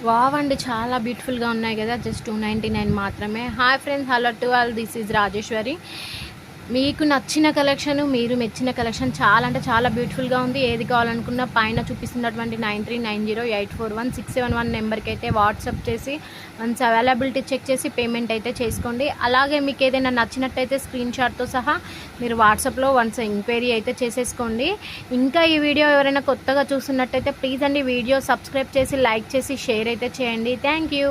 Wow అండి, చాలా బ్యూటిఫుల్గా ఉన్నాయి కదా. జస్ట్ 299 మాత్రమే. Hi friends, hello to all, this is Rajeshwari. మీకు నచ్చిన కలెక్షన్, మీరు మెచ్చిన కలెక్షన్ చాలా అంటే చాలా బ్యూటిఫుల్గా ఉంది. ఏది కావాలనుకున్నా పైన చూపిస్తున్నటువంటి 9390841671 నెంబర్కి అయితే వాట్సాప్ చేసి వన్స్ అవైలబిలిటీ చెక్ చేసి పేమెంట్ అయితే చేసుకోండి. అలాగే మీకు ఏదైనా నచ్చినట్టయితే స్క్రీన్ షాట్తో సహా మీరు వాట్సాప్లో వన్స్ ఎంక్వైరీ అయితే చేసేసుకోండి. ఇంకా ఈ వీడియో ఎవరైనా కొత్తగా చూస్తున్నట్టయితే ప్లీజ్ అండి వీడియో సబ్స్క్రైబ్ చేసి లైక్ చేసి షేర్ అయితే చేయండి. Thank you.